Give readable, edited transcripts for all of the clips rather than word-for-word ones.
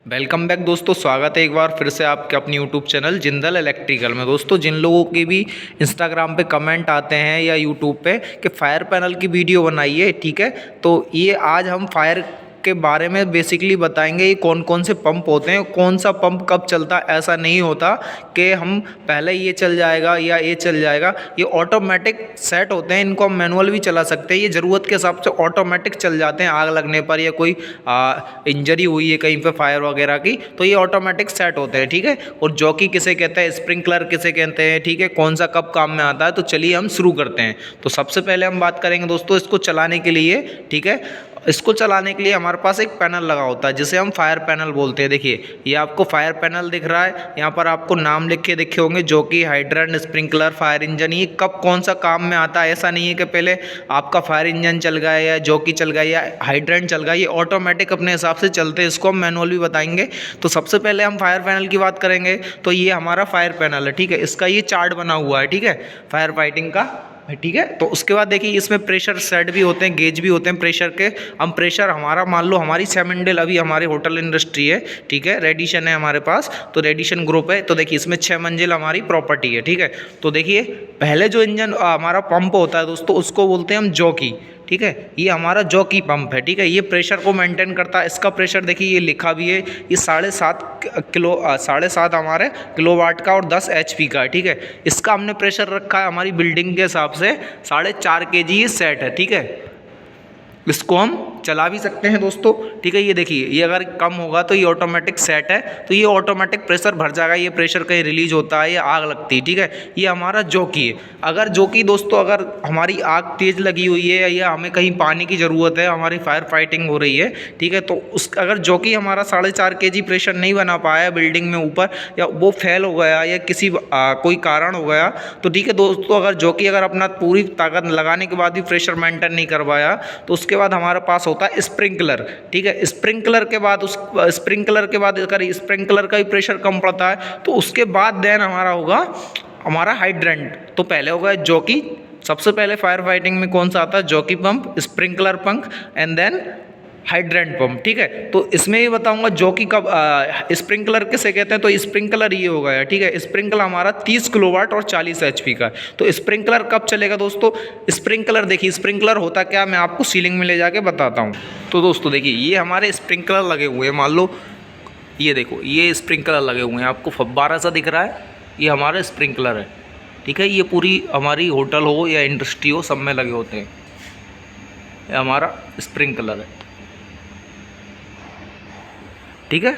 Welcome back दोस्तों, स्वागत है एक बार फिर से आपके अपनी यूट्यूब चैनल जिंदल इलेक्ट्रिकल में। दोस्तों, जिन लोगों के भी इंस्टाग्राम पे कमेंट आते हैं या यूट्यूब पे कि फायर पैनल की वीडियो बनाइए, ठीक है, तो ये आज हम फायर के बारे में बेसिकली बताएंगे। ये कौन कौन से पंप होते हैं, कौन सा पंप कब चलता है। ऐसा नहीं होता कि हम पहले ये चल जाएगा या ये चल जाएगा। ये ऑटोमेटिक सेट होते हैं, इनको हम मैनुअल भी चला सकते हैं। ये ज़रूरत के हिसाब से ऑटोमेटिक चल जाते हैं। आग लगने पर या कोई इंजरी हुई है कहीं पे फायर वगैरह की, तो ये ऑटोमेटिक सेट होते हैं, ठीक है। और जॉकी किसे कहते हैं, स्प्रिंकलर किसे कहते हैं, ठीक है, कौन सा कब काम में आता है। तो चलिए हम शुरू करते हैं। तो सबसे पहले हम बात करेंगे दोस्तों इसको चलाने के लिए, ठीक है। इसको चलाने के लिए हमारे पास एक पैनल लगा होता है जिसे हम फायर पैनल बोलते हैं। देखिए, ये आपको फायर पैनल दिख रहा है, यहाँ पर आपको नाम लिखे दिखे होंगे, जो कि हाइड्रेंट, स्प्रिंकलर, फायर इंजन। ये कब कौन सा काम में आता है, ऐसा नहीं है कि पहले आपका फायर इंजन चल गया या जॉकी चल गया या हाइड्रेंट चल गया। ये ऑटोमेटिक अपने हिसाब से चलते हैं। इसको हम मैनुअल भी बताएंगे। तो सबसे पहले हम फायर पैनल की बात करेंगे। तो ये हमारा फायर पैनल है, ठीक है। इसका ये चार्ट बना हुआ है, ठीक है, फायर फाइटिंग का, ठीक है। तो उसके बाद देखिए, इसमें प्रेशर सेट भी होते हैं, गेज भी होते हैं प्रेशर के। हम प्रेशर हमारा मान लो हमारी सेमेंडल, अभी हमारी होटल इंडस्ट्री है, ठीक है, रेडिशन है हमारे पास, तो रेडिशन ग्रुप है। तो देखिए, इसमें 6 मंजिल हमारी प्रॉपर्टी है, ठीक है। तो देखिए, पहले जो इंजन हमारा पंप होता है दोस्तों, उसको बोलते हैं हम जॉकी, ठीक है। ये हमारा जॉकी पंप है, ठीक है। ये प्रेशर को मेंटेन करता है। इसका प्रेशर देखिए, ये लिखा भी है, ये 7.5 हमारे किलोवाट का और 10 HP का है, ठीक है। इसका हमने प्रेशर रखा है हमारी बिल्डिंग के हिसाब से 4.5 kg ये सेट है, ठीक है। इसको हम चला भी सकते हैं दोस्तों, ठीक है। ये देखिए, ये अगर कम होगा तो ये ऑटोमेटिक सेट है, तो ये ऑटोमेटिक प्रेशर भर जाएगा। ये प्रेशर कहीं रिलीज होता है या आग लगती है, ठीक है। ये हमारा जॉकी है। अगर जॉकी दोस्तों, अगर हमारी आग तेज़ लगी हुई है या हमें कहीं पानी की ज़रूरत है, हमारी फायर फाइटिंग हो रही है, ठीक है, तो उस अगर जॉकी हमारा 4.5 kg प्रेशर नहीं बना पाया बिल्डिंग में ऊपर, या वो फेल हो गया या किसी कोई कारण हो गया, तो ठीक है दोस्तों, अगर जॉकी अगर अपना पूरी ताकत लगाने के बाद भी प्रेशर मेंटेन नहीं कर पाया, तो उसके बाद हमारे पास होता है स्प्रिंकलर, ठीक है। स्प्रिंकलर के बाद अगर स्प्रिंकलर का ही प्रेशर कम पड़ता है, तो उसके बाद देन हमारा होगा हमारा हाइड्रेंट। तो पहले होगा जॉकी। सबसे पहले फायर फाइटिंग में कौन सा आता है, jockey pump, sprinkler pump and then hydrant pump, ठीक है। तो इसमें ये बताऊंगा जॉकी कब स्प्रिंकलर किसे कहते हैं। तो स्प्रिंकलर ये हो गया, ठीक है। स्प्रिंकलर हमारा 30 किलोवाट और 40 HP का। तो स्प्रिंकलर कब चलेगा दोस्तों। स्प्रिंकलर देखिए, स्प्रिंकलर होता क्या, मैं आपको सीलिंग में ले जाके बताता हूँ। तो दोस्तों देखिए, ये हमारे स्प्रिंकलर लगे हुए हैं। मान लो ये देखो, ये स्प्रिंकलर लगे हुए हैं, आपको फव्वारा सा दिख रहा है, ये हमारा स्प्रिंकलर है, ठीक है। ये पूरी हमारी होटल हो या इंडस्ट्री हो, सब में लगे होते हैं। ये हमारा स्प्रिंकलर है, ठीक है।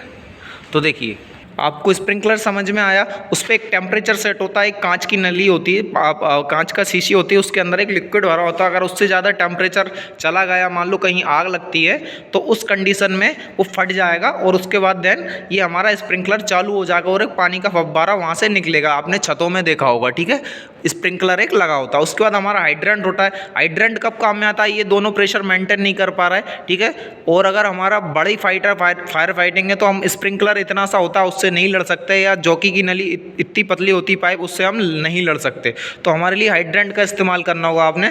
तो देखिए, आपको स्प्रिंकलर समझ में आया। उस पर एक टेम्परेचर सेट होता है, एक कांच की नली होती है, कांच का शीशी होती है, उसके अंदर एक लिक्विड भरा होता है। अगर उससे ज़्यादा टेम्परेचर चला गया, मान लो कहीं आग लगती है, तो उस कंडीशन में वो फट जाएगा और उसके बाद देन ये हमारा स्प्रिंकलर चालू हो जाएगा और एक पानी का फव्वारा वहाँ से निकलेगा। आपने छतों में देखा होगा, ठीक है, स्प्रिंकलर एक लगा होता है। उसके बाद हमारा हाइड्रेंट होता है। हाइड्रेंट कब काम में आता है, ये दोनों प्रेशर मेंटेन नहीं कर पा रहा है, ठीक है। और अगर हमारा बड़ी फायर फाइटिंग है, तो हम स्प्रिंकलर इतना सा होता है, उससे नहीं लड़ सकते, या जॉकी की नली इतनी पतली होती पाइप, उससे हम नहीं लड़ सकते। तो हमारे लिए हाइड्रेंट का इस्तेमाल करना होगा। आपने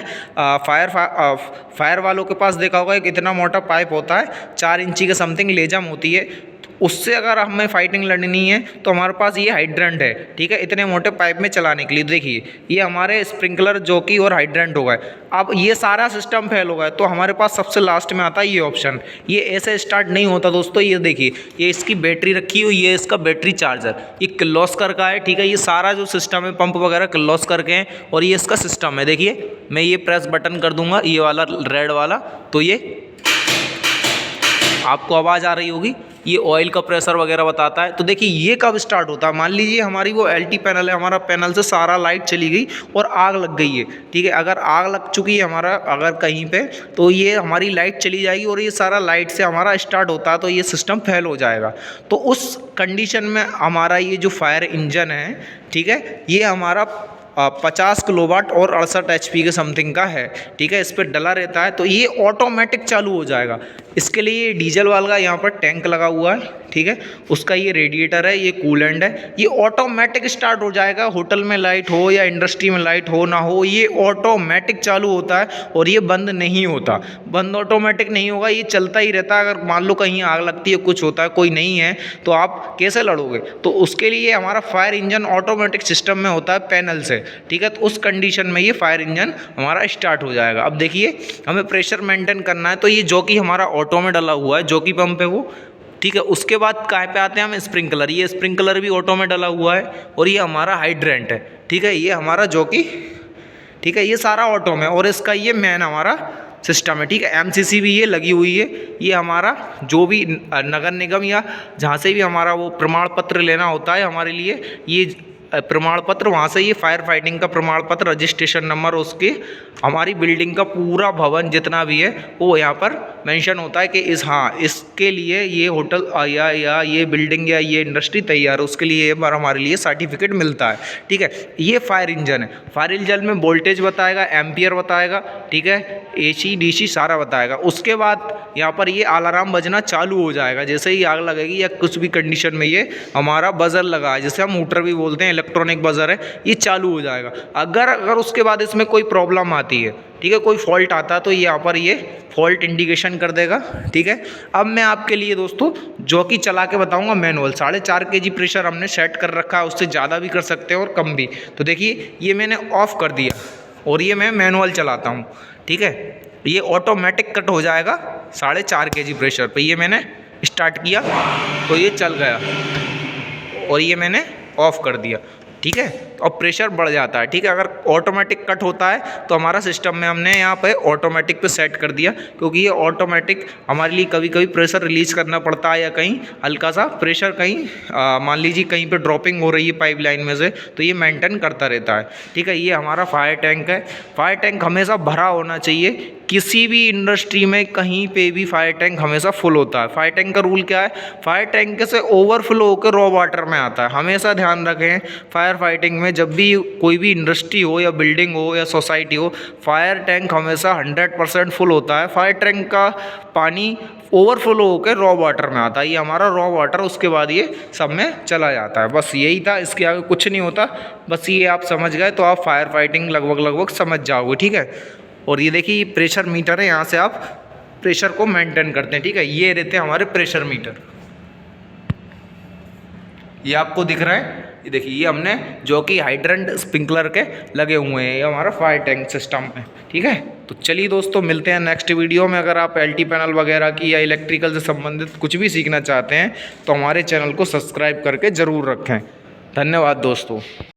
फायर वालों के पास देखा होगा, एक इतना मोटा पाइप होता है, 4 इंची के समथिंग लेजम होती है, उससे अगर हमें फाइटिंग लड़नी है तो हमारे पास ये हाइड्रेंट है, ठीक है, इतने मोटे पाइप में चलाने के लिए। देखिए, ये हमारे स्प्रिंकलर, जॉकी और हाइड्रेंट हो गए। अब ये सारा सिस्टम फेल हो गया, तो हमारे पास सबसे लास्ट में आता है ये ऑप्शन। ये ऐसे स्टार्ट नहीं होता दोस्तों। ये देखिए, ये इसकी बैटरी रखी हुई है, इसका बैटरी चार्जर, ये किर्लोस्कर का है, ठीक है। ये सारा जो सिस्टम है, पंप वगैरह किर्लोस्कर के हैं, और ये इसका सिस्टम है। देखिए, मैं ये प्रेस बटन कर दूंगा, ये वाला रेड वाला, तो ये आपको आवाज़ आ रही होगी, ये ऑयल का प्रेशर वगैरह बताता है। तो देखिए, ये कब स्टार्ट होता है, मान लीजिए हमारी वो LT पैनल है, हमारा पैनल से सारा लाइट चली गई और आग लग गई है, ठीक है। अगर आग लग चुकी है हमारा, अगर कहीं पे, तो ये हमारी लाइट चली जाएगी और ये सारा लाइट से हमारा स्टार्ट होता है, तो ये सिस्टम फेल हो जाएगा। तो उस कंडीशन में हमारा ये जो फायर इंजन है, ठीक है, ये हमारा 50 किलोवाट और 68 HP के समथिंग का है, ठीक है। इस पर डला रहता है, तो ये ऑटोमेटिक चालू हो जाएगा। इसके लिए डीजल वाला का यहाँ पर टैंक लगा हुआ है, ठीक है। उसका ये रेडिएटर है, ये कूलेंट है, ये ऑटोमेटिक स्टार्ट हो जाएगा। होटल में लाइट हो या इंडस्ट्री में लाइट हो ना हो, ये ऑटोमेटिक चालू होता है और ये बंद नहीं होता। बंद ऑटोमेटिक नहीं होगा, ये चलता ही रहता है। अगर मान लो कहीं आग लगती है, कुछ होता है, कोई नहीं है, तो आप कैसे लड़ोगे? तो उसके लिए हमारा फायर इंजन ऑटोमेटिक सिस्टम में होता है पैनल से, ठीक है। तो उस कंडीशन में ये फायर इंजन हमारा स्टार्ट हो जाएगा। अब देखिए, हमें प्रेशर मेंटेन करना है, तो ये जॉकी हमारा ऑटो में डला हुआ है, जॉकी पंप है वो, ठीक है। उसके बाद कहाँ पे आते हैं हम? स्प्रिंकलर। ये स्प्रिंकलर भी ऑटो में डला हुआ है और ये हमारा हाइड्रेंट है, ठीक है। ये हमारा जॉकी, ठीक है, ये सारा ऑटो में। और इसका ये मेन हमारा सिस्टम है, ठीक है। एमसीसी भी ये लगी हुई है। ये हमारा जो भी नगर निगम या जहाँ से भी हमारा वो प्रमाण पत्र लेना होता है हमारे लिए, ये प्रमाण पत्र वहाँ से, ये फायर फाइटिंग का प्रमाण पत्र, रजिस्ट्रेशन नंबर, उसके हमारी बिल्डिंग का पूरा भवन जितना भी है वो यहाँ पर मेंशन होता है कि इसके लिए ये होटल या ये बिल्डिंग या ये इंडस्ट्री तैयार है, उसके लिए हमारे लिए सर्टिफिकेट मिलता है, ठीक है। ये फायर इंजन है। फायर इंजन में वोल्टेज बताएगा, एम्पियर बताएगा, ठीक है, AC DC सारा बताएगा। उसके बाद यहाँ पर ये अलार्म बजना चालू हो जाएगा जैसे ही आग लगेगी या कुछ भी कंडीशन में। ये हमारा बजर लगा है, जैसे हम मोटर भी बोलते हैं, इलेक्ट्रॉनिक बजर है, ये चालू हो जाएगा। अगर उसके बाद इसमें कोई प्रॉब्लम आती है, ठीक है, कोई फॉल्ट आता है, तो यहाँ पर ये फॉल्ट इंडिकेशन कर देगा, ठीक है। अब मैं आपके लिए दोस्तों जॉकी चला के बताऊंगा मैनुअल। 4.5 kg प्रेशर हमने सेट कर रखा है, उससे ज़्यादा भी कर सकते हैं और कम भी। तो देखिए, ये मैंने ऑफ कर दिया और ये मैं मैनुअल चलाता हूँ, ठीक है। ये ऑटोमेटिक कट हो जाएगा 4.5 kg प्रेशर पे। ये मैंने स्टार्ट किया तो ये चल गया और ये मैंने ऑफ कर दिया, ठीक है। और प्रेशर बढ़ जाता है, ठीक है। अगर ऑटोमेटिक कट होता है तो हमारा सिस्टम में हमने यहाँ पे ऑटोमेटिक पे सेट कर दिया, क्योंकि ये ऑटोमेटिक हमारे लिए कभी कभी प्रेशर रिलीज करना पड़ता है या कहीं हल्का सा प्रेशर कहीं मान लीजिए कहीं पे ड्रॉपिंग हो रही है पाइपलाइन में से, तो ये मेंटेन करता रहता है, ठीक है। ये हमारा फायर टैंक है। फायर टैंक हमेशा भरा होना चाहिए। किसी भी इंडस्ट्री में कहीं पे भी फायर टैंक हमेशा फुल होता है। फायर टैंक का रूल क्या है? फायर टैंक से ओवरफ्लो होकर रॉ वाटर में आता है। हमेशा ध्यान रखें, फायर फाइटिंग में जब भी कोई भी इंडस्ट्री हो या बिल्डिंग हो या सोसाइटी हो, फायर टैंक हमेशा 100% फुल होता है। फायर टैंक का पानी ओवरफ्लो होकर रॉ वाटर में आता है। ये हमारा रॉ वाटर, उसके बाद ये सब में चला जाता है। बस यही था, इसके आगे कुछ नहीं होता। बस ये आप समझ गए तो आप फायर फाइटिंग लगभग समझ जाओगे, ठीक है। और ये देखिए, ये प्रेशर मीटर है, यहाँ से आप प्रेशर को मेंटेन करते हैं, ठीक है। ये रहते हैं हमारे प्रेशर मीटर। ये आपको दिख रहा है, ये देखिए, ये हमने जो कि हाइड्रेंट स्प्रिंकलर के लगे हुए हैं, ये हमारा फायर टैंक सिस्टम है, ठीक है। तो चलिए दोस्तों, मिलते हैं नेक्स्ट वीडियो में। अगर आप LT पैनल वगैरह की या इलेक्ट्रिकल से संबंधित कुछ भी सीखना चाहते हैं तो हमारे चैनल को सब्सक्राइब करके ज़रूर रखें। धन्यवाद दोस्तों।